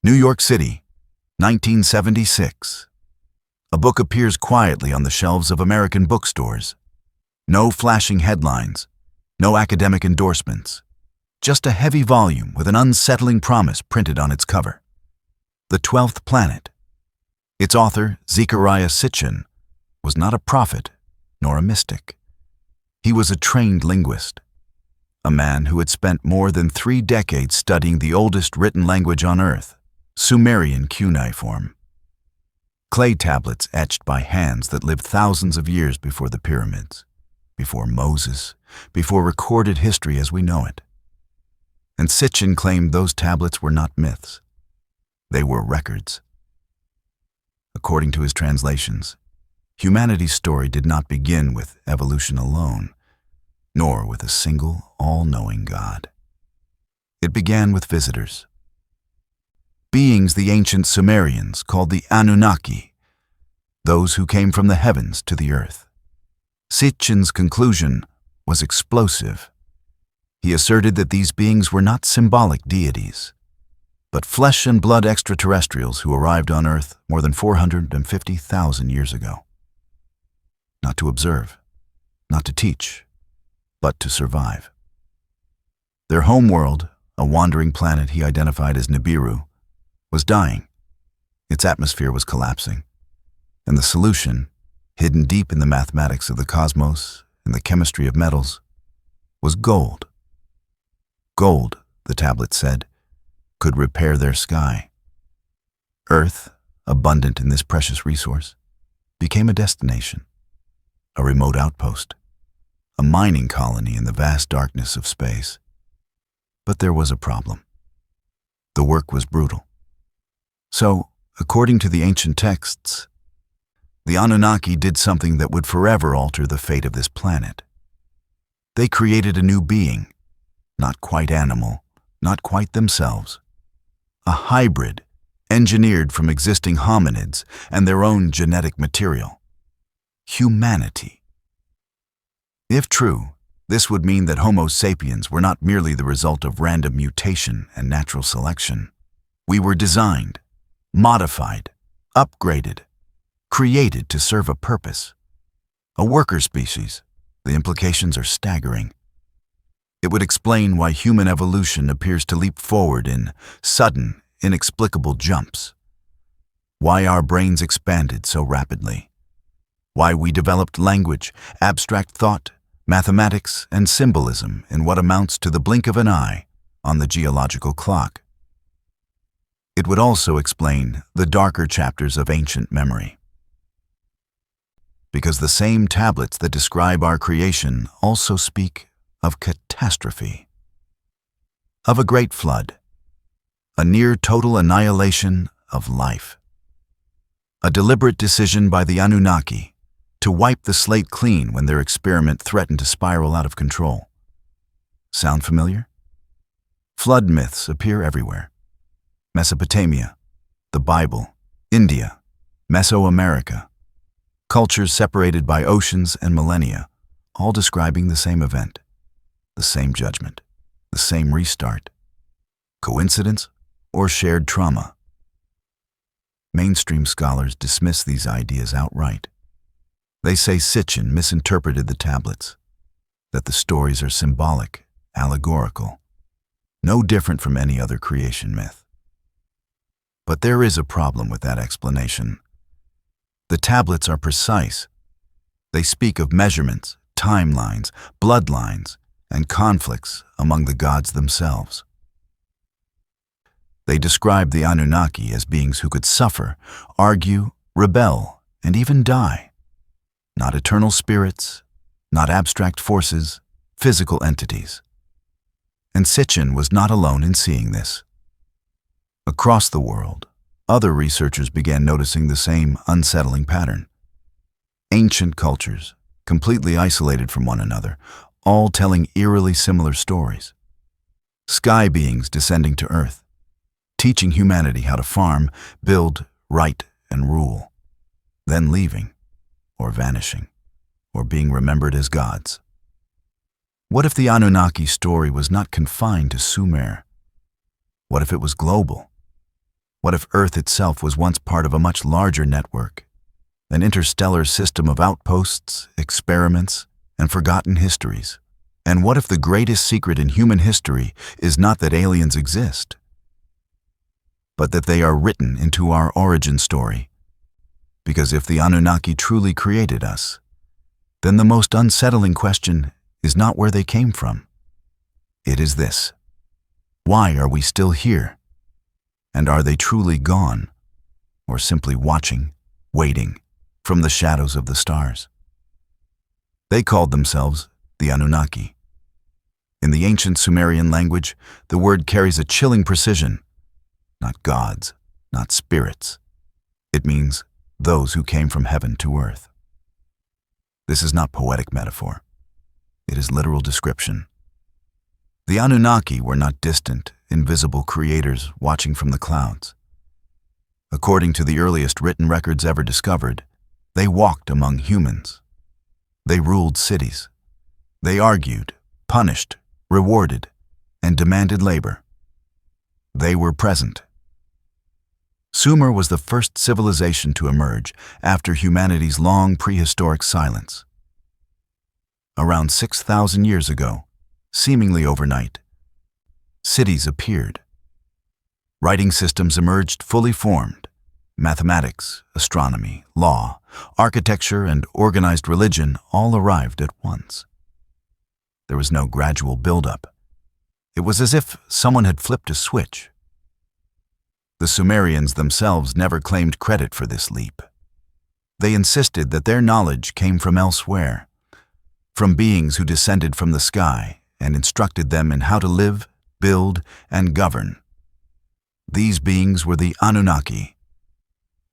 New York City, 1976. A book appears quietly on the shelves of American bookstores. No flashing headlines, no academic endorsements, just a heavy volume with an unsettling promise printed on its cover. The 12th Planet. Its author, Zecharia Sitchin, was not a prophet nor a mystic. He was a trained linguist, a man who had spent more than 3 decades studying the oldest written language on Earth, Sumerian cuneiform. Clay tablets etched by hands that lived thousands of years before the pyramids, before Moses, before recorded history as we know it. And Sitchin claimed those tablets were not myths. They were records. According to his translations, humanity's story did not begin with evolution alone, nor with a single, all-knowing God. It began with visitors. Beings the ancient Sumerians called the Anunnaki, those who came from the heavens to the earth. Sitchin's conclusion was explosive. He asserted that these beings were not symbolic deities, but flesh and blood extraterrestrials who arrived on Earth more than 450,000 years ago. Not to observe, not to teach, but to survive. Their homeworld, a wandering planet he identified as Nibiru, was dying. Its atmosphere was collapsing, and the solution, hidden deep in the mathematics of the cosmos and the chemistry of metals, was gold. Gold, the tablet said, could repair their sky. Earth, abundant in this precious resource, became a destination, a remote outpost, a mining colony in the vast darkness of space. But there was a problem. The work was brutal. So, according to the ancient texts, the Anunnaki did something that would forever alter the fate of this planet. They created a new being, not quite animal, not quite themselves. A hybrid, engineered from existing hominids and their own genetic material. Humanity. If true, this would mean that Homo sapiens were not merely the result of random mutation and natural selection. We were designed, modified, upgraded, created to serve a purpose. A worker species. The implications are staggering. It would explain why human evolution appears to leap forward in sudden, inexplicable jumps. Why our brains expanded so rapidly. Why we developed language, abstract thought, mathematics, and symbolism in what amounts to the blink of an eye on the geological clock. It would also explain the darker chapters of ancient memory. Because the same tablets that describe our creation also speak of catastrophe, of a great flood, a near total annihilation of life. A deliberate decision by the Anunnaki to wipe the slate clean when their experiment threatened to spiral out of control. Sound familiar? Flood myths appear everywhere. Mesopotamia, the Bible, India, Mesoamerica. Cultures separated by oceans and millennia, all describing the same event, the same judgment, the same restart. Coincidence or shared trauma? Mainstream scholars dismiss these ideas outright. They say Sitchin misinterpreted the tablets, that the stories are symbolic, allegorical, no different from any other creation myth. But there is a problem with that explanation. The tablets are precise. They speak of measurements, timelines, bloodlines, and conflicts among the gods themselves. They describe the Anunnaki as beings who could suffer, argue, rebel, and even die. Not eternal spirits, not abstract forces, physical entities. And Sitchin was not alone in seeing this. Across the world, other researchers began noticing the same unsettling pattern. Ancient cultures, completely isolated from one another, all telling eerily similar stories. Sky beings descending to Earth, teaching humanity how to farm, build, write, and rule, then leaving, or vanishing, or being remembered as gods. What if the Anunnaki story was not confined to Sumer? What if it was global? What if Earth itself was once part of a much larger network, an interstellar system of outposts, experiments, and forgotten histories? And what if the greatest secret in human history is not that aliens exist, but that they are written into our origin story? Because if the Anunnaki truly created us, then the most unsettling question is not where they came from. It is this: why are we still here? And are they truly gone, or simply watching, waiting, from the shadows of the stars? They called themselves the Anunnaki. In the ancient Sumerian language, the word carries a chilling precision. Not gods, not spirits. It means those who came from heaven to earth. This is not poetic metaphor. It is literal description. The Anunnaki were not distant, invisible creators watching from the clouds. According to the earliest written records ever discovered, they walked among humans. They ruled cities. They argued, punished, rewarded, and demanded labor. They were present. Sumer was the first civilization to emerge after humanity's long prehistoric silence. Around 6,000 years ago, seemingly overnight, cities appeared. Writing systems emerged fully formed. Mathematics, astronomy, law, architecture, and organized religion all arrived at once. There was no gradual buildup. It was as if someone had flipped a switch. The Sumerians themselves never claimed credit for this leap. They insisted that their knowledge came from elsewhere, from beings who descended from the sky and instructed them in how to live, build, and govern. These beings were the Anunnaki.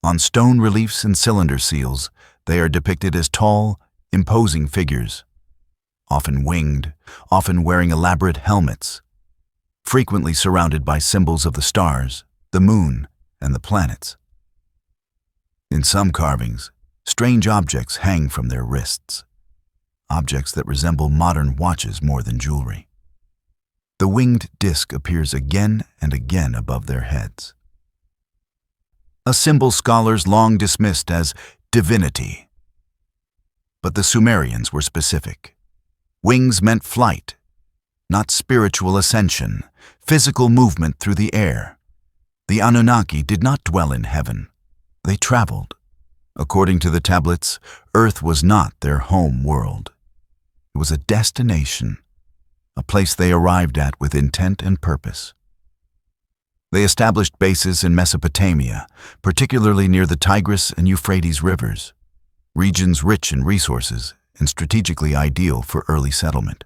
On stone reliefs and cylinder seals, they are depicted as tall, imposing figures, often winged, often wearing elaborate helmets, frequently surrounded by symbols of the stars, the moon, and the planets. In some carvings, strange objects hang from their wrists, objects that resemble modern watches more than jewelry. The winged disc appears again and again above their heads, a symbol scholars long dismissed as divinity. But the Sumerians were specific. Wings meant flight, not spiritual ascension, physical movement through the air. The Anunnaki did not dwell in heaven. They traveled. According to the tablets, Earth was not their home world. It was a destination, a place they arrived at with intent and purpose. They established bases in Mesopotamia, particularly near the Tigris and Euphrates rivers, regions rich in resources and strategically ideal for early settlement.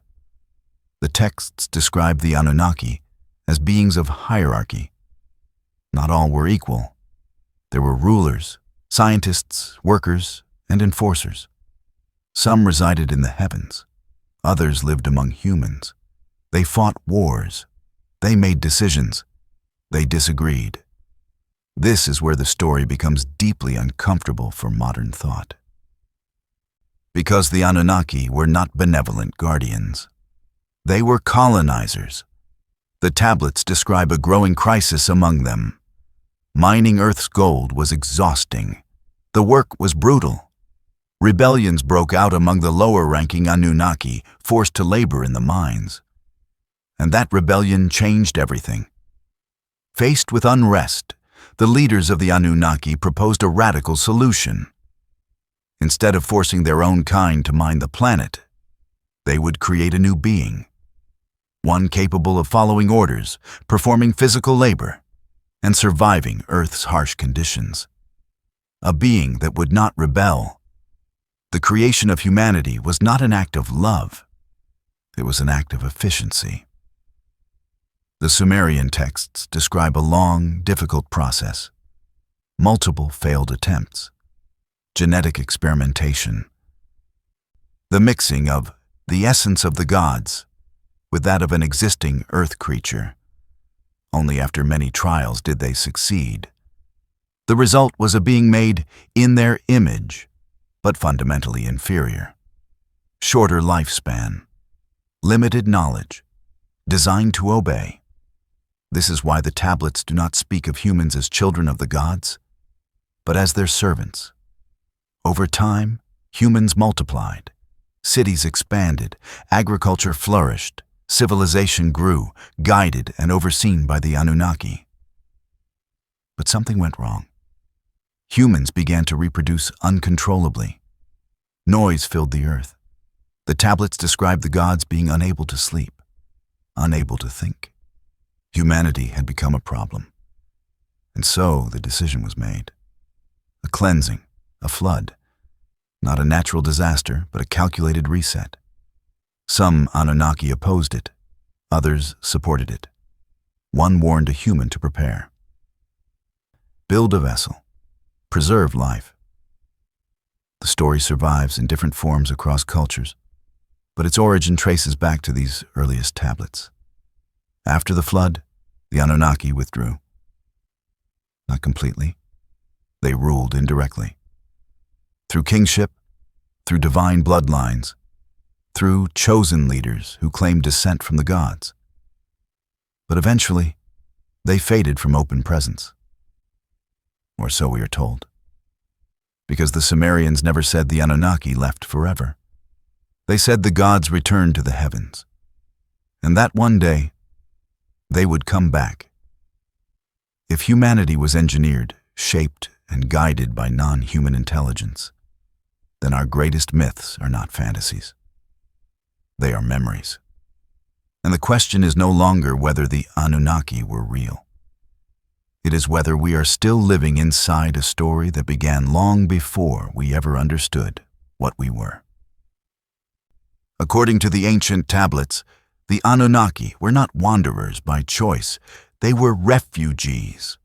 The texts describe the Anunnaki as beings of hierarchy. Not all were equal. There were rulers, scientists, workers, and enforcers. Some resided in the heavens. Others lived among humans. They fought wars. They made decisions. They disagreed. This is where the story becomes deeply uncomfortable for modern thought. Because the Anunnaki were not benevolent guardians. They were colonizers. The tablets describe a growing crisis among them. Mining Earth's gold was exhausting. The work was brutal. Rebellions broke out among the lower-ranking Anunnaki, forced to labor in the mines. And that rebellion changed everything. Faced with unrest, the leaders of the Anunnaki proposed a radical solution. Instead of forcing their own kind to mine the planet, they would create a new being. One capable of following orders, performing physical labor, and surviving Earth's harsh conditions. A being that would not rebel. The creation of humanity was not an act of love. It was an act of efficiency. The Sumerian texts describe a long, difficult process. Multiple failed attempts. Genetic experimentation. The mixing of the essence of the gods with that of an existing Earth creature. Only after many trials did they succeed. The result was a being made in their image, but fundamentally inferior. Shorter lifespan, limited knowledge, designed to obey. This is why the tablets do not speak of humans as children of the gods, but as their servants. Over time, humans multiplied, cities expanded, agriculture flourished, civilization grew, guided and overseen by the Anunnaki. But something went wrong. Humans began to reproduce uncontrollably. Noise filled the earth. The tablets described the gods being unable to sleep, unable to think. Humanity had become a problem. And so the decision was made. A cleansing, a flood. Not a natural disaster, but a calculated reset. Some Anunnaki opposed it. Others supported it. One warned a human to prepare. Build a vessel. Preserve life. The story survives in different forms across cultures, but its origin traces back to these earliest tablets. After the flood, the Anunnaki withdrew. Not completely. They ruled indirectly. Through kingship, through divine bloodlines, through chosen leaders who claimed descent from the gods. But eventually, they faded from open presence. Or so we are told. Because the Sumerians never said the Anunnaki left forever. They said the gods returned to the heavens, and that one day, they would come back. If humanity was engineered, shaped, and guided by non-human intelligence, then our greatest myths are not fantasies. They are memories. And the question is no longer whether the Anunnaki were real. It is whether we are still living inside a story that began long before we ever understood what we were. According to the ancient tablets, the Anunnaki were not wanderers by choice. They were refugees.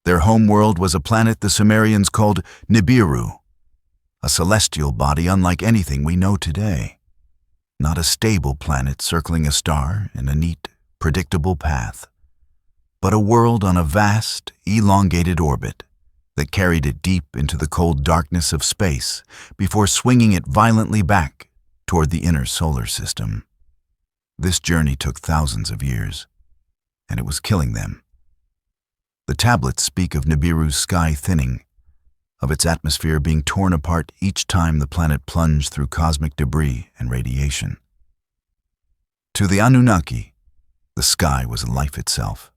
Their homeworld was a planet the Sumerians called Nibiru, a celestial body unlike anything we know today. Not a stable planet circling a star in a neat, predictable path, but a world on a vast, elongated orbit that carried it deep into the cold darkness of space before swinging it violently back toward the inner solar system. This journey took thousands of years, and it was killing them. The tablets speak of Nibiru's sky thinning, of its atmosphere being torn apart each time the planet plunged through cosmic debris and radiation. To the Anunnaki, the sky was life itself.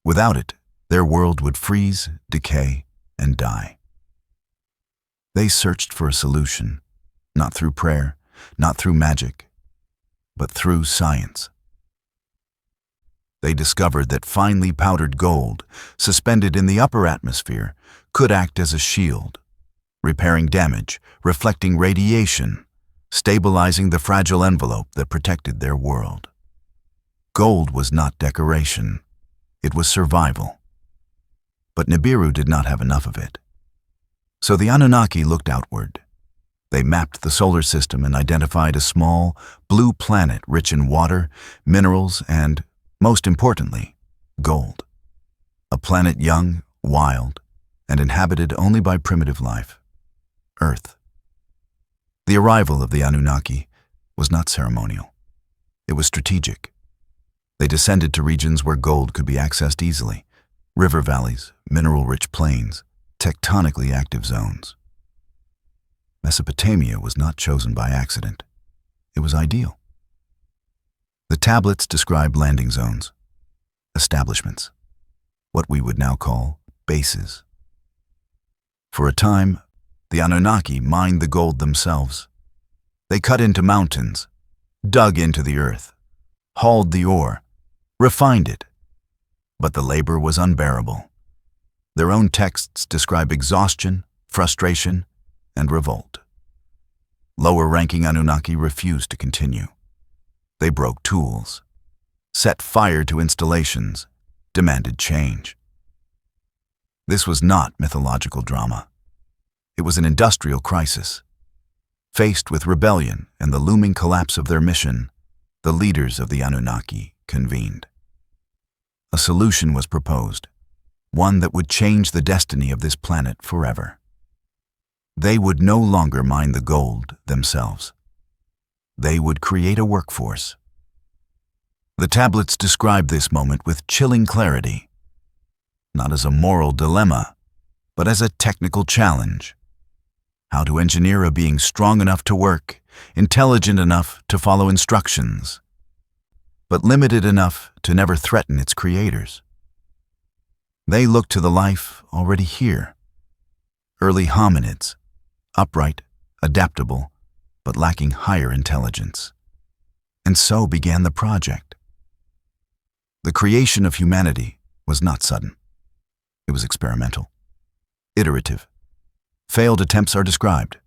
Without it, their world would freeze, decay, and die. They searched for a solution, not through prayer, not through magic, but through science. They discovered that finely powdered gold, suspended in the upper atmosphere, could act as a shield, repairing damage, reflecting radiation, stabilizing the fragile envelope that protected their world. Gold was not decoration. It was survival. But Nibiru did not have enough of it. So the Anunnaki looked outward. They mapped the solar system and identified a small, blue planet rich in water, minerals, and, most importantly, gold. A planet young, wild, and inhabited only by primitive life, Earth. The arrival of the Anunnaki was not ceremonial. It was strategic. They descended to regions where gold could be accessed easily, river valleys, mineral-rich plains, tectonically active zones. Mesopotamia was not chosen by accident. It was ideal. The tablets describe landing zones, establishments, what we would now call bases. For a time, the Anunnaki mined the gold themselves. They cut into mountains, dug into the earth, hauled the ore, refined it. But the labor was unbearable. Their own texts describe exhaustion, frustration, and revolt. Lower-ranking Anunnaki refused to continue. They broke tools, set fire to installations, demanded change. This was not mythological drama. It was an industrial crisis. Faced with rebellion and the looming collapse of their mission, the leaders of the Anunnaki convened. A solution was proposed, one that would change the destiny of this planet forever. They would no longer mine the gold themselves. They would create a workforce. The tablets describe this moment with chilling clarity, not as a moral dilemma, but as a technical challenge. How to engineer a being strong enough to work, intelligent enough to follow instructions, but limited enough to never threaten its creators. They look to the life already here. Early hominids, upright, adaptable, but lacking higher intelligence. And so began the project. The creation of humanity was not sudden. It was experimental, iterative. Failed attempts are described.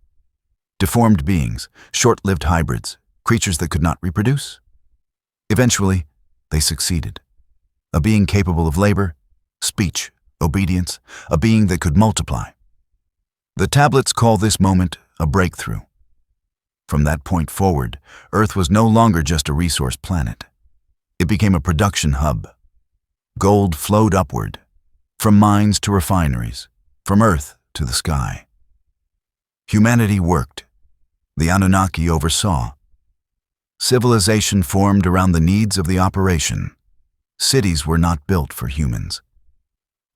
Deformed beings, short-lived hybrids, creatures that could not reproduce. Eventually, they succeeded. A being capable of labor, speech, obedience, a being that could multiply. The tablets call this moment a breakthrough. From that point forward, Earth was no longer just a resource planet. It became a production hub. Gold flowed upward, from mines to refineries, from Earth to the sky. Humanity worked. The Anunnaki oversaw. Civilization formed around the needs of the operation. Cities were not built for humans.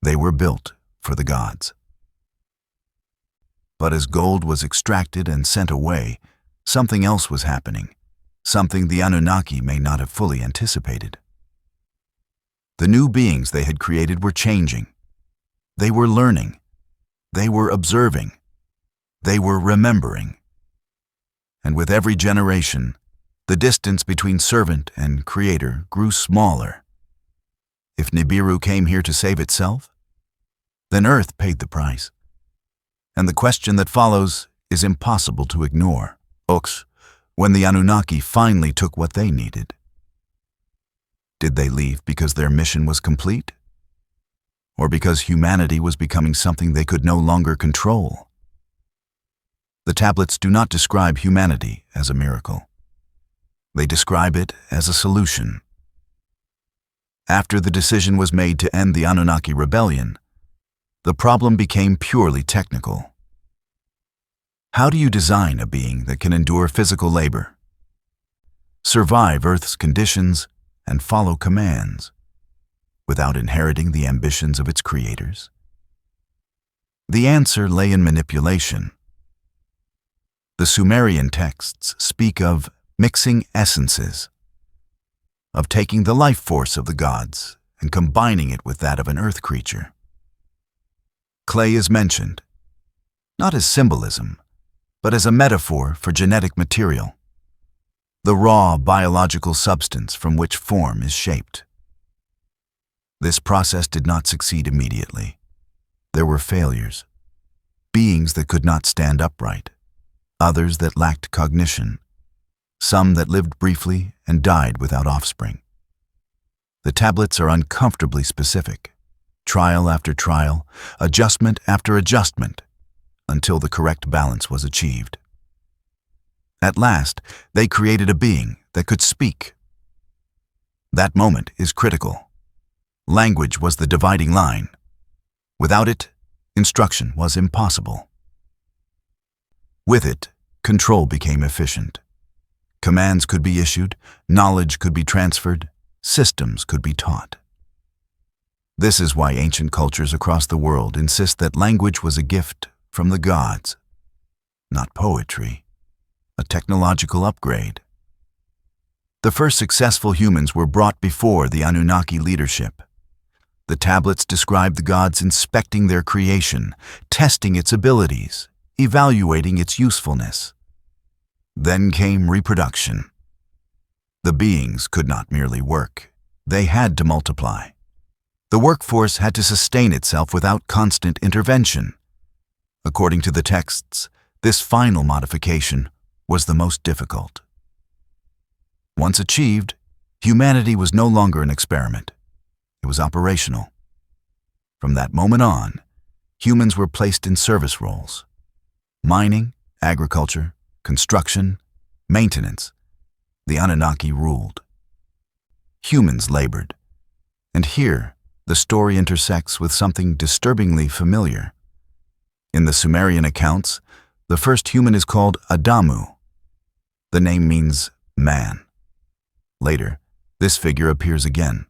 They were built for the gods. But as gold was extracted and sent away, something else was happening, something the Anunnaki may not have fully anticipated. The new beings they had created were changing. They were learning. They were observing. They were remembering. And with every generation, the distance between servant and creator grew smaller. If Nibiru came here to save itself, then Earth paid the price. And the question that follows is impossible to ignore. When the Anunnaki finally took what they needed, did they leave because their mission was complete? Or because humanity was becoming something they could no longer control? The tablets do not describe humanity as a miracle. They describe it as a solution. After the decision was made to end the Anunnaki rebellion, the problem became purely technical. How do you design a being that can endure physical labor, survive Earth's conditions, and follow commands, without inheriting the ambitions of its creators? The answer lay in manipulation. The Sumerian texts speak of mixing essences, of taking the life force of the gods and combining it with that of an earth creature. Clay is mentioned, not as symbolism, but as a metaphor for genetic material, the raw biological substance from which form is shaped. This process did not succeed immediately. There were failures, beings that could not stand upright, others that lacked cognition, some that lived briefly and died without offspring. The tablets are uncomfortably specific, trial after trial, adjustment after adjustment, until the correct balance was achieved. At last, they created a being that could speak. That moment is critical. Language was the dividing line. Without it, instruction was impossible. With it, control became efficient. Commands could be issued, knowledge could be transferred, systems could be taught. This is why ancient cultures across the world insist that language was a gift from the gods, not poetry, a technological upgrade. The first successful humans were brought before the Anunnaki leadership. The tablets describe the gods inspecting their creation, testing its abilities, evaluating its usefulness. Then came reproduction. The beings could not merely work. They had to multiply. The workforce had to sustain itself without constant intervention. According to the texts, this final modification was the most difficult. Once achieved, humanity was no longer an experiment. It was operational. From that moment on, humans were placed in service roles. Mining, agriculture, construction, maintenance. The Anunnaki ruled. Humans labored. And here, the story intersects with something disturbingly familiar. In the Sumerian accounts, the first human is called Adamu. The name means man. Later, This figure appears again,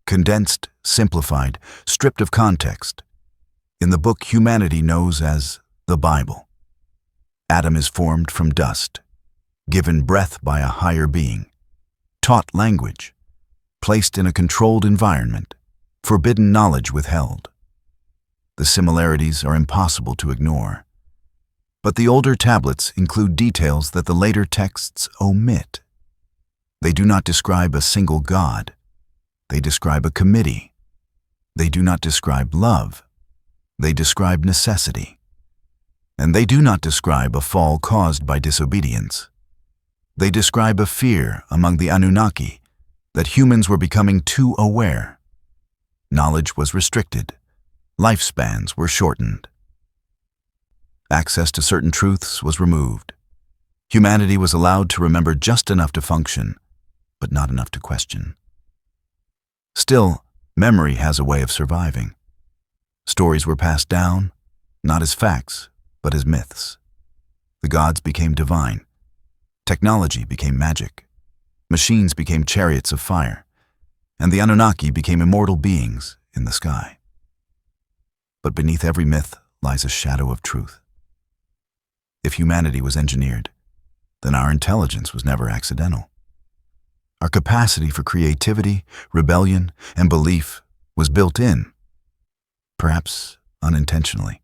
condensed, simplified, stripped of context, in the book humanity knows as the Bible. Adam is formed from dust, given breath by a higher being, taught language, placed in a controlled environment, forbidden knowledge withheld. The similarities are impossible to ignore, but the older tablets include details that the later texts omit. They do not describe a single god. They describe a committee. They do not describe love. They describe necessity. And they do not describe a fall caused by disobedience. They describe a fear among the Anunnaki that humans were becoming too aware. Knowledge was restricted. Lifespans were shortened. Access to certain truths was removed. Humanity was allowed to remember just enough to function, but not enough to question. Still, memory has a way of surviving. Stories were passed down, not as facts, but as myths. The gods became divine. Technology became magic. Machines became chariots of fire, and the Anunnaki became immortal beings in the sky. But beneath every myth lies a shadow of truth. If humanity was engineered, then our intelligence was never accidental. Our capacity for creativity, rebellion, and belief was built in, perhaps unintentionally.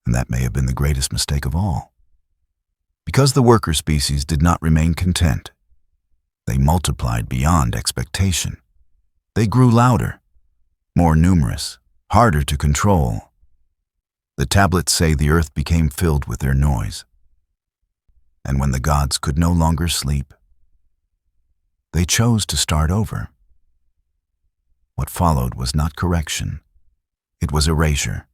And that may have been the greatest mistake of all. Because the worker species did not remain content, they multiplied beyond expectation. They grew louder, more numerous, harder to control. The tablets say the earth became filled with their noise. And when the gods could no longer sleep, they chose to start over. What followed was not correction. It was erasure.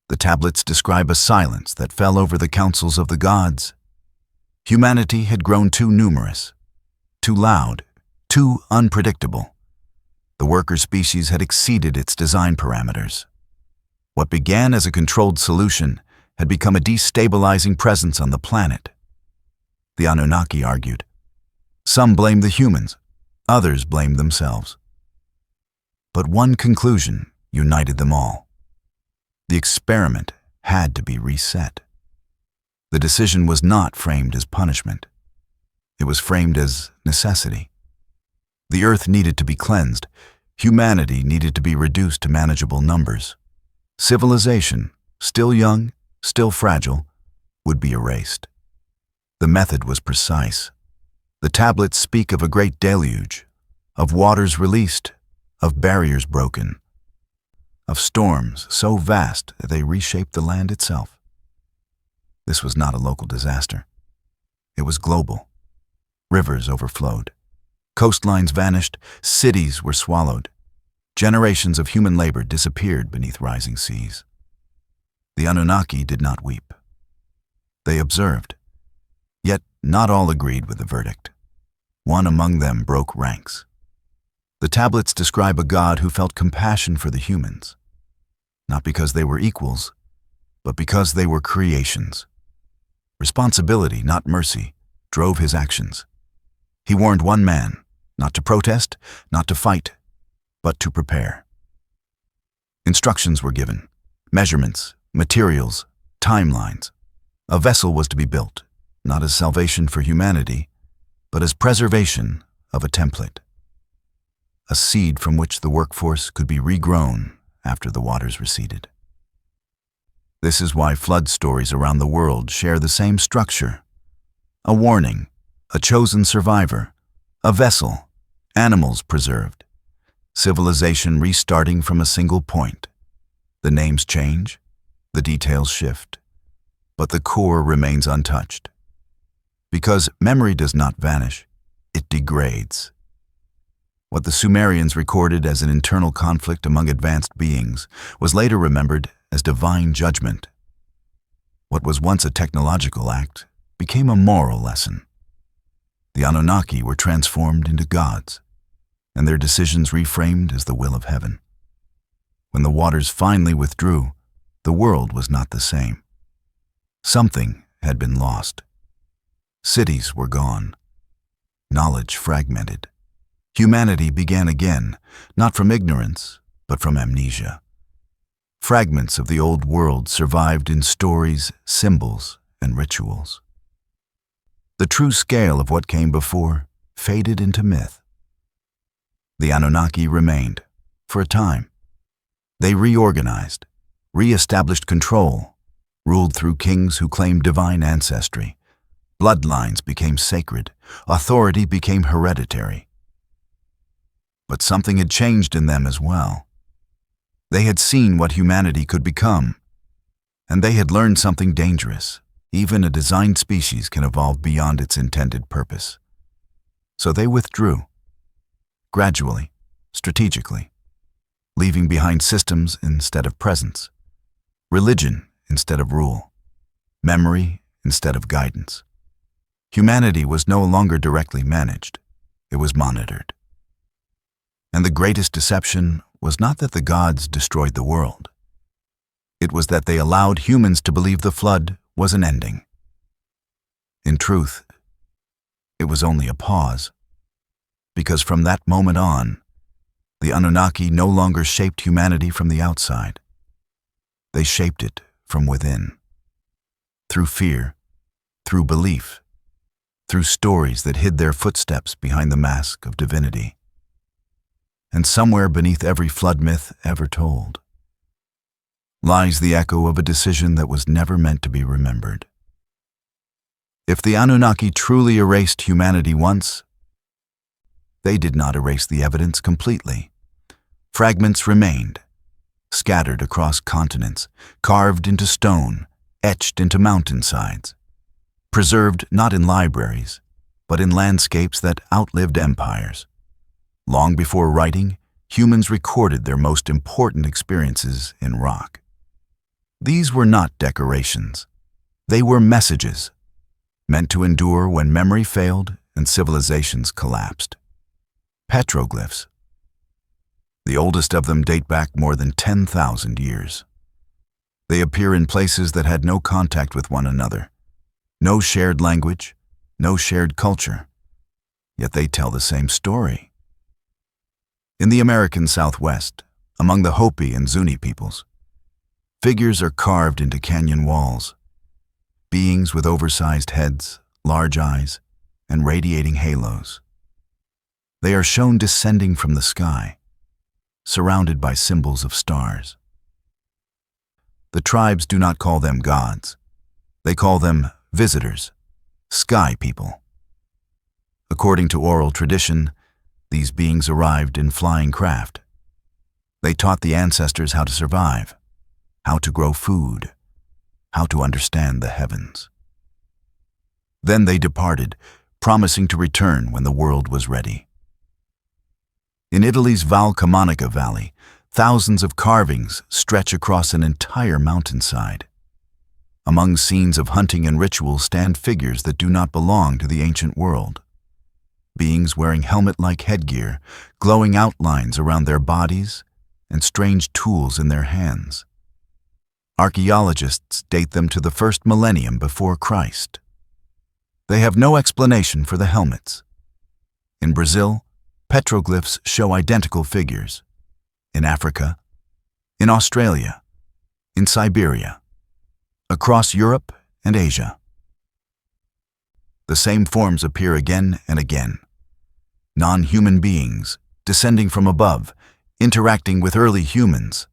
The tablets describe a silence that fell over the councils of the gods. Humanity had grown too numerous, too loud, too unpredictable. The worker species had exceeded its design parameters. What began as a controlled solution had become a destabilizing presence on the planet. The Anunnaki argued. Some blamed the humans, others blamed themselves. But one conclusion united them all. The experiment had to be reset. The decision was not framed as punishment. It was framed as necessity. The earth needed to be cleansed. Humanity needed to be reduced to manageable numbers. Civilization, still young, still fragile, would be erased. The method was precise. The tablets speak of a great deluge, of waters released, of barriers broken, of storms so vast that they reshaped the land itself. This was not a local disaster. It was global. Rivers overflowed. Coastlines vanished. Cities were swallowed. Generations of human labor disappeared beneath rising seas. The Anunnaki did not weep. They observed. Yet not all agreed with the verdict. One among them broke ranks. The tablets describe a god who felt compassion for the humans, not because they were equals, but because they were creations. Responsibility, not mercy, drove his actions. He warned one man, not to protest, not to fight, but to prepare. Instructions were given, measurements, materials, timelines. A vessel was to be built, not as salvation for humanity, but as preservation of a template. A seed from which the workforce could be regrown after the waters receded. This is why flood stories around the world share the same structure. A warning, a chosen survivor, a vessel, animals preserved, civilization restarting from a single point. The names change, the details shift, but the core remains untouched. Because memory does not vanish, it degrades. What the Sumerians recorded as an internal conflict among advanced beings was later remembered as divine judgment. What was once a technological act became a moral lesson. The Anunnaki were transformed into gods, and their decisions reframed as the will of heaven. When the waters finally withdrew, the world was not the same. Something had been lost. Cities were gone. Knowledge fragmented. Humanity began again, not from ignorance, but from amnesia. Fragments of the old world survived in stories, symbols, and rituals. The true scale of what came before faded into myth. The Anunnaki remained, for a time. They reorganized, re-established control, ruled through kings who claimed divine ancestry. Bloodlines became sacred, authority became hereditary. But something had changed in them as well. They had seen what humanity could become, and they had learned something dangerous. Even a designed species can evolve beyond its intended purpose. So they withdrew, gradually, strategically, leaving behind systems instead of presence, religion instead of rule, memory instead of guidance. Humanity was no longer directly managed, it was monitored. And the greatest deception was not that the gods destroyed the world. It was that they allowed humans to believe the flood was an ending. In truth, it was only a pause, because from that moment on, the Anunnaki no longer shaped humanity from the outside. They shaped it from within, through fear, through belief, through stories that hid their footsteps behind the mask of divinity. And somewhere beneath every flood myth ever told lies the echo of a decision that was never meant to be remembered. If the Anunnaki truly erased humanity once, they did not erase the evidence completely. Fragments remained, scattered across continents, carved into stone, etched into mountainsides, preserved not in libraries, but in landscapes that outlived empires. Long before writing, humans recorded their most important experiences in rock. These were not decorations. They were messages, meant to endure when memory failed and civilizations collapsed. Petroglyphs. The oldest of them date back more than 10,000 years. They appear in places that had no contact with one another, no shared language, no shared culture, yet they tell the same story. In the American Southwest, among the Hopi and Zuni peoples, figures are carved into canyon walls, beings with oversized heads, large eyes, and radiating halos. They are shown descending from the sky, surrounded by symbols of stars. The tribes do not call them gods. They call them visitors, sky people. According to oral tradition, these beings arrived in flying craft. They taught the ancestors how to survive, how to grow food, how to understand the heavens. Then they departed, promising to return when the world was ready. In Italy's Val Camonica Valley, thousands of carvings stretch across an entire mountainside. Among scenes of hunting and ritual stand figures that do not belong to the ancient world. Beings wearing helmet-like headgear, glowing outlines around their bodies, and strange tools in their hands. Archaeologists date them to the first millennium before Christ. They have no explanation for the helmets. In Brazil, petroglyphs show identical figures. In Africa, in Australia, in Siberia, across Europe and Asia. The same forms appear again and again. Non-human beings, descending from above, interacting with early humans.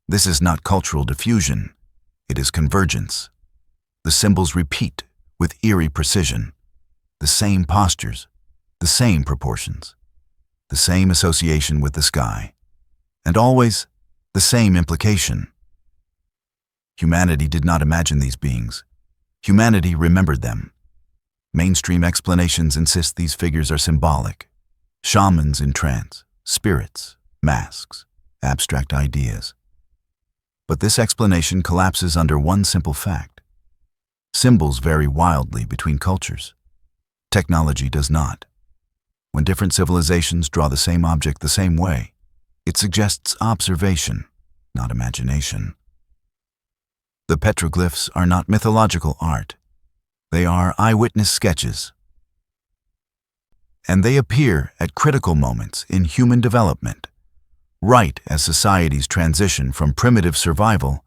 This is not cultural diffusion, it is convergence. The symbols repeat with eerie precision. The same postures, the same proportions, the same association with the sky, and always the same implication. Humanity did not imagine these beings. Humanity remembered them. Mainstream explanations insist these figures are symbolic. Shamans in trance, spirits, masks, abstract ideas. But this explanation collapses under one simple fact. Symbols vary wildly between cultures. Technology does not. When different civilizations draw the same object the same way, it suggests observation, not imagination. The petroglyphs are not mythological art. They are eyewitness sketches. and they appear at critical moments in human development, right as societies transition from primitive survival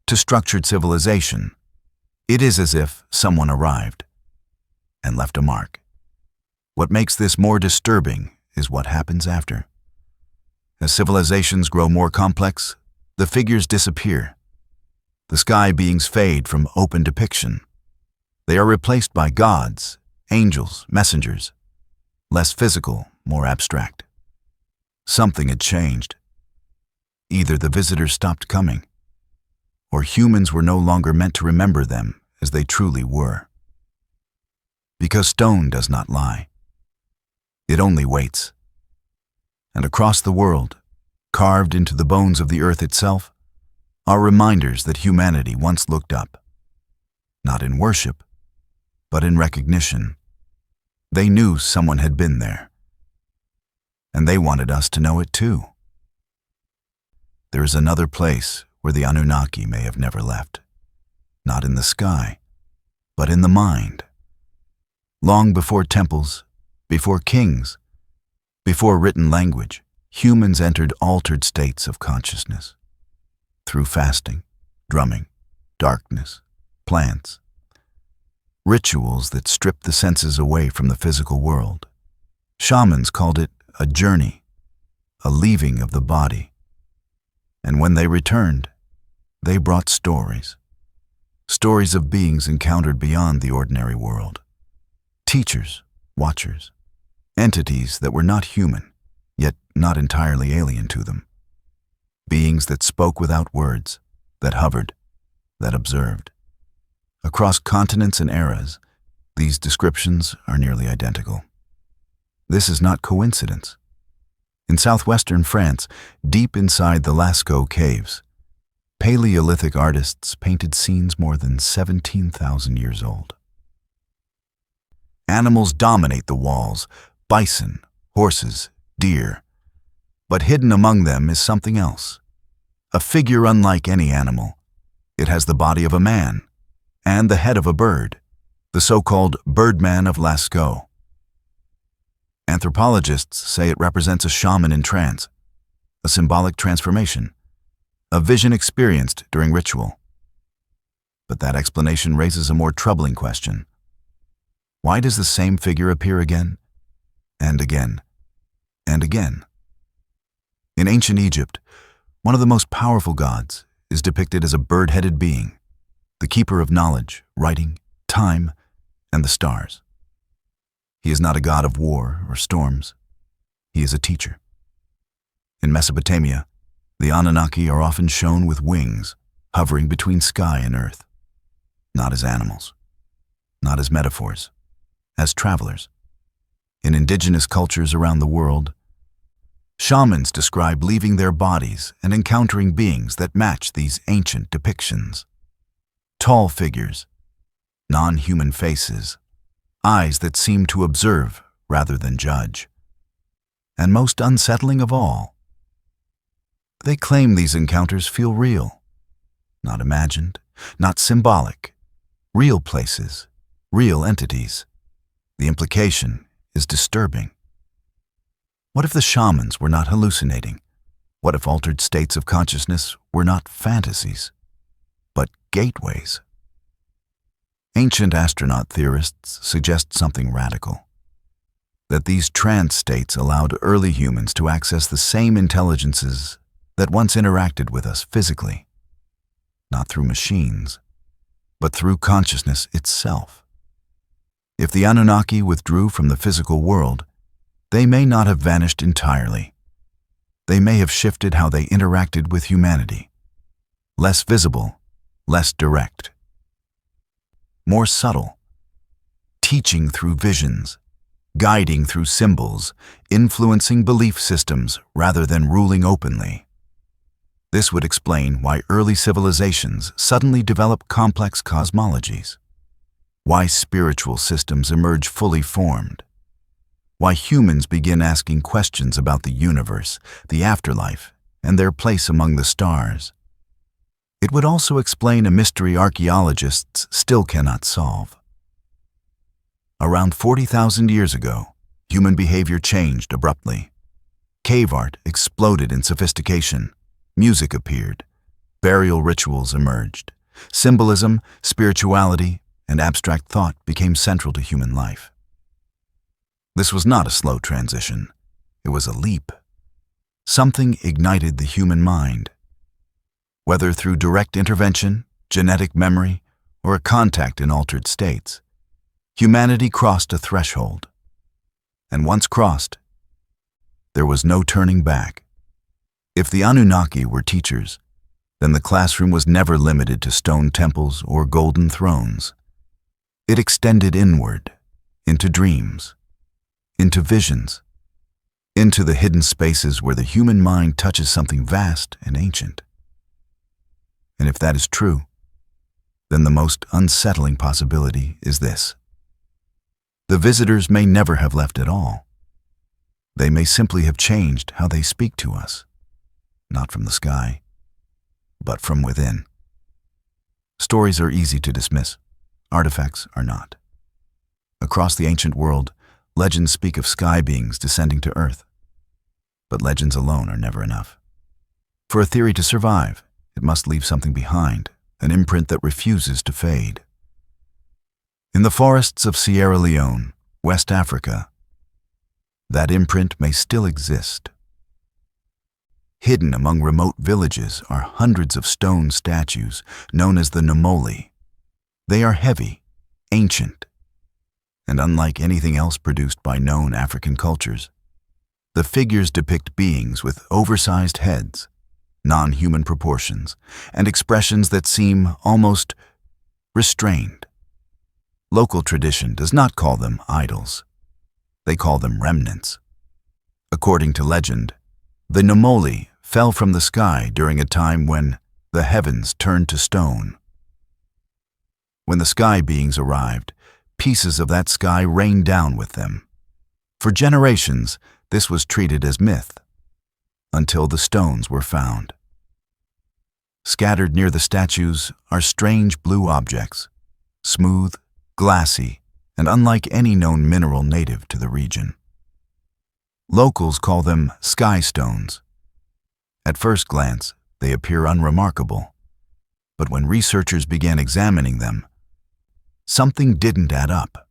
to structured civilization. It is as if someone arrived and left a mark. What makes this more disturbing is what happens after. As civilizations grow more complex, the figures disappear. The sky beings fade from open depiction. They are replaced by gods, angels, messengers, less physical, more abstract. Something had changed. Either the visitors stopped coming, or humans were no longer meant to remember them as they truly were. Because stone does not lie. It only waits. And across the world, carved into the bones of the earth itself, are reminders that humanity once looked up, not in worship, but in recognition. They knew someone had been there, and they wanted us to know it too. There is another place where the Anunnaki may have never left, not in the sky, but in the mind. Long before temples, before kings, before written language, humans entered altered states of consciousness. Through fasting, drumming, darkness, plants, rituals that stripped the senses away from the physical world. Shamans called it a journey, a leaving of the body. And when they returned, they brought stories. Stories of beings encountered beyond the ordinary world. Teachers, watchers, entities that were not human, yet not entirely alien to them. Beings that spoke without words, that hovered, that observed. Across continents and eras, these descriptions are nearly identical. This is not coincidence. In southwestern France, deep inside the Lascaux caves, Paleolithic artists painted scenes more than 17,000 years old. Animals dominate the walls: bison, horses, deer. But hidden among them is something else. A figure unlike any animal. It has the body of a man and the head of a bird, the so-called Birdman of Lascaux. Anthropologists say it represents a shaman in trance, a symbolic transformation, a vision experienced during ritual. But that explanation raises a more troubling question. Why does the same figure appear again, and again, and again? In ancient Egypt, one of the most powerful gods is depicted as a bird-headed being, the keeper of knowledge, writing, time, and the stars. He is not a god of war or storms. He is a teacher. In Mesopotamia, the Anunnaki are often shown with wings, hovering between sky and earth, not as animals, not as metaphors, as travelers. In indigenous cultures around the world, shamans describe leaving their bodies and encountering beings that match these ancient depictions. Tall figures, non-human faces, eyes that seem to observe rather than judge. And most unsettling of all, they claim these encounters feel real, not imagined, not symbolic, real places, real entities. The implication is disturbing. What if the shamans were not hallucinating? What if altered states of consciousness were not fantasies, but gateways? Ancient astronaut theorists suggest something radical. That these trance states allowed early humans to access the same intelligences that once interacted with us physically, not through machines, but through consciousness itself. If the Anunnaki withdrew from the physical world, they may not have vanished entirely. They may have shifted how they interacted with humanity. Less visible, less direct. More subtle. Teaching through visions, guiding through symbols, influencing belief systems rather than ruling openly. This would explain why early civilizations suddenly develop complex cosmologies, why spiritual systems emerge fully formed, why humans begin asking questions about the universe, the afterlife, and their place among the stars. It would also explain a mystery archaeologists still cannot solve. Around 40,000 years ago, human behavior changed abruptly. Cave art exploded in sophistication. Music appeared. Burial rituals emerged. Symbolism, spirituality, and abstract thought became central to human life. This was not a slow transition. It was a leap. Something ignited the human mind. Whether through direct intervention, genetic memory, or a contact in altered states, humanity crossed a threshold. And once crossed, there was no turning back. If the Anunnaki were teachers, then the classroom was never limited to stone temples or golden thrones. It extended inward, into dreams, into visions, into the hidden spaces where the human mind touches something vast and ancient. And if that is true, then the most unsettling possibility is this. The visitors may never have left at all. They may simply have changed how they speak to us, not from the sky, but from within. Stories are easy to dismiss. Artifacts are not. Across the ancient world, legends speak of sky beings descending to Earth. But legends alone are never enough. For a theory to survive, it must leave something behind, an imprint that refuses to fade. In the forests of Sierra Leone, West Africa, that imprint may still exist. Hidden among remote villages are hundreds of stone statues known as the Nomoli. They are heavy, ancient, and unlike anything else produced by known African cultures, the figures depict beings with oversized heads, non-human proportions, and expressions that seem almost restrained. Local tradition does not call them idols. They call them remnants. According to legend, the Nomoli fell from the sky during a time when the heavens turned to stone. When the sky beings arrived, pieces of that sky rained down with them. For generations, this was treated as myth, until the stones were found. Scattered near the statues are strange blue objects, smooth, glassy, and unlike any known mineral native to the region. Locals call them sky stones. At first glance, they appear unremarkable, but when researchers began examining them, something didn't add up.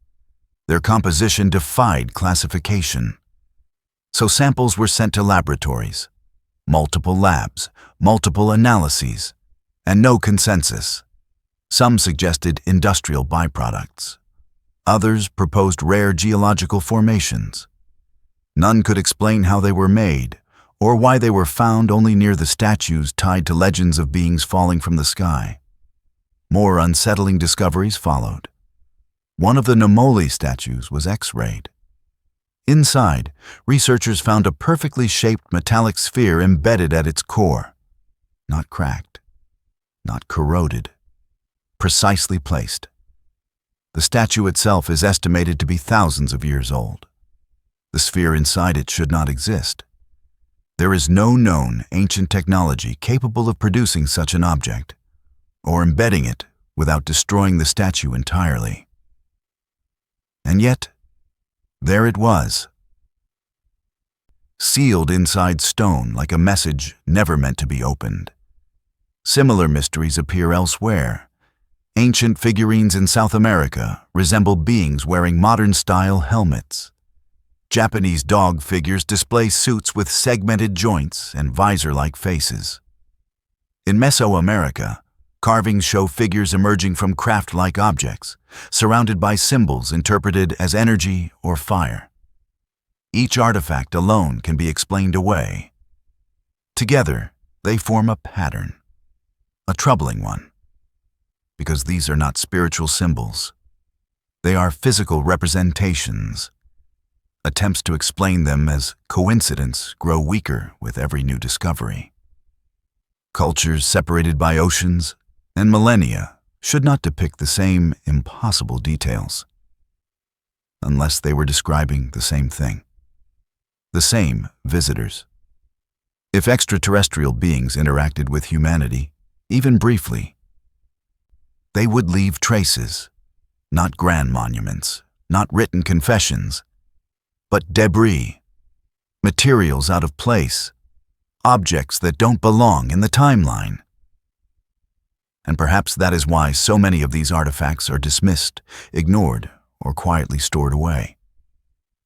Their composition defied classification. So samples were sent to laboratories, multiple labs, multiple analyses, and no consensus. Some suggested industrial byproducts. Others proposed rare geological formations. None could explain how they were made, or why they were found only near the statues tied to legends of beings falling from the sky. More unsettling discoveries followed. One of the Nomoli statues was X-rayed. Inside, researchers found a perfectly shaped metallic sphere embedded at its core. Not cracked, not corroded, precisely placed. The statue itself is estimated to be thousands of years old. The sphere inside it should not exist. There is no known ancient technology capable of producing such an object, or embedding it without destroying the statue entirely. And yet, there it was, sealed inside stone like a message never meant to be opened. Similar mysteries appear elsewhere. Ancient figurines in South America resemble beings wearing modern-style helmets. Japanese dog figures display suits with segmented joints and visor-like faces. In Mesoamerica, carvings show figures emerging from craft-like objects, surrounded by symbols interpreted as energy or fire. Each artifact alone can be explained away. Together, they form a pattern, a troubling one, because these are not spiritual symbols. They are physical representations. Attempts to explain them as coincidence grow weaker with every new discovery. Cultures separated by oceans and millennia should not depict the same impossible details, unless they were describing the same thing, the same visitors. If extraterrestrial beings interacted with humanity, even briefly, they would leave traces, not grand monuments, not written confessions, but debris, materials out of place, objects that don't belong in the timeline. And perhaps that is why so many of these artifacts are dismissed, ignored, or quietly stored away,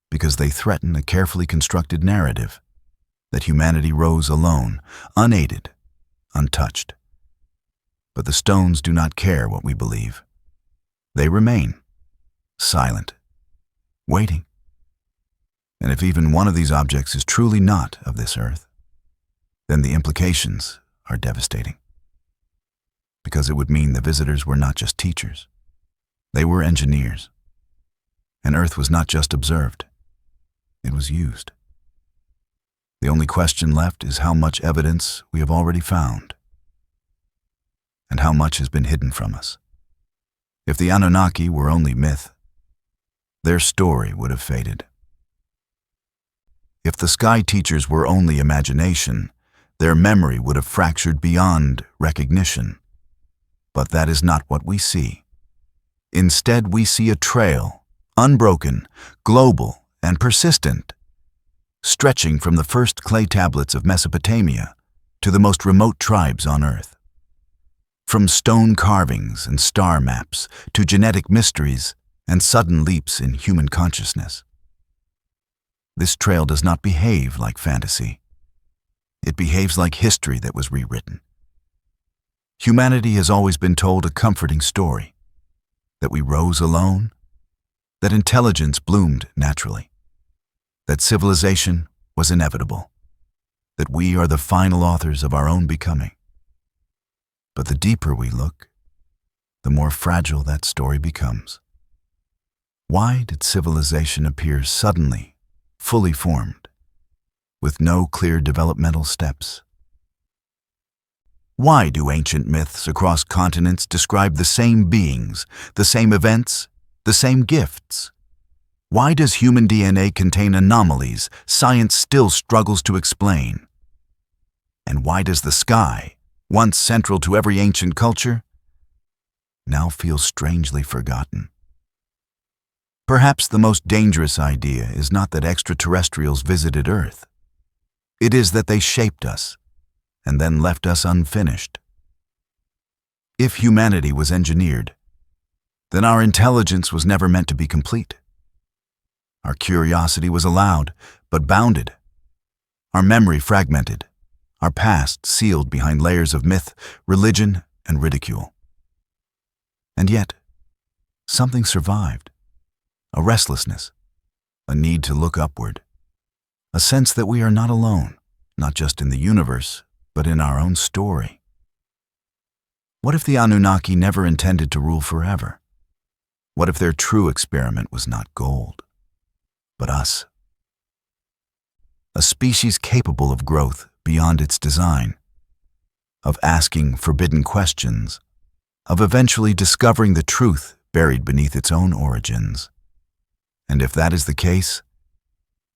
because they threaten a carefully constructed narrative that humanity rose alone, unaided, untouched. But the stones do not care what we believe. They remain, silent, waiting. And if even one of these objects is truly not of this earth, then the implications are devastating. Because it would mean the visitors were not just teachers. They were engineers. And Earth was not just observed. It was used. The only question left is how much evidence we have already found, and how much has been hidden from us. If the Anunnaki were only myth, their story would have faded. If the sky teachers were only imagination, their memory would have fractured beyond recognition. But that is not what we see. Instead, we see a trail, unbroken, global, and persistent, stretching from the first clay tablets of Mesopotamia to the most remote tribes on Earth. From stone carvings and star maps to genetic mysteries and sudden leaps in human consciousness. This trail does not behave like fantasy. It behaves like history that was rewritten. Humanity has always been told a comforting story, that we rose alone, that intelligence bloomed naturally, that civilization was inevitable, that we are the final authors of our own becoming. But the deeper we look, the more fragile that story becomes. Why did civilization appear suddenly, fully formed, with no clear developmental steps? Why do ancient myths across continents describe the same beings, the same events, the same gifts? Why does human DNA contain anomalies science still struggles to explain? And why does the sky, once central to every ancient culture, now feel strangely forgotten? Perhaps the most dangerous idea is not that extraterrestrials visited Earth. It is that they shaped us and then left us unfinished. If humanity was engineered, then our intelligence was never meant to be complete. Our curiosity was allowed, but bounded. Our memory fragmented, our past sealed behind layers of myth, religion, and ridicule. And yet, something survived. A restlessness, a need to look upward, a sense that we are not alone, not just in the universe, but in our own story. What if the Anunnaki never intended to rule forever? What if their true experiment was not gold, but us? A species capable of growth beyond its design, of asking forbidden questions, of eventually discovering the truth buried beneath its own origins. And if that is the case,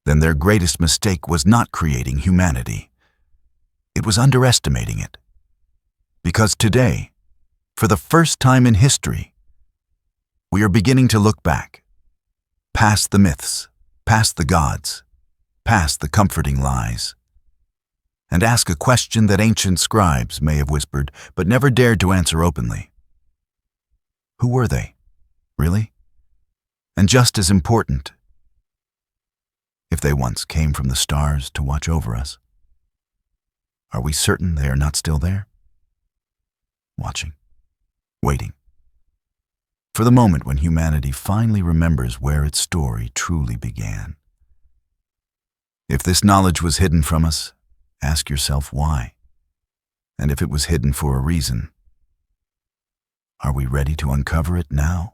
then their greatest mistake was not creating humanity. It was underestimating it. Because today, for the first time in history, we are beginning to look back, past the myths, past the gods, past the comforting lies, and ask a question that ancient scribes may have whispered but never dared to answer openly. Who were they, really? And just as important, if they once came from the stars to watch over us, are we certain they are not still there? Watching, waiting, for the moment when humanity finally remembers where its story truly began. If this knowledge was hidden from us, ask yourself why. And if it was hidden for a reason, are we ready to uncover it now?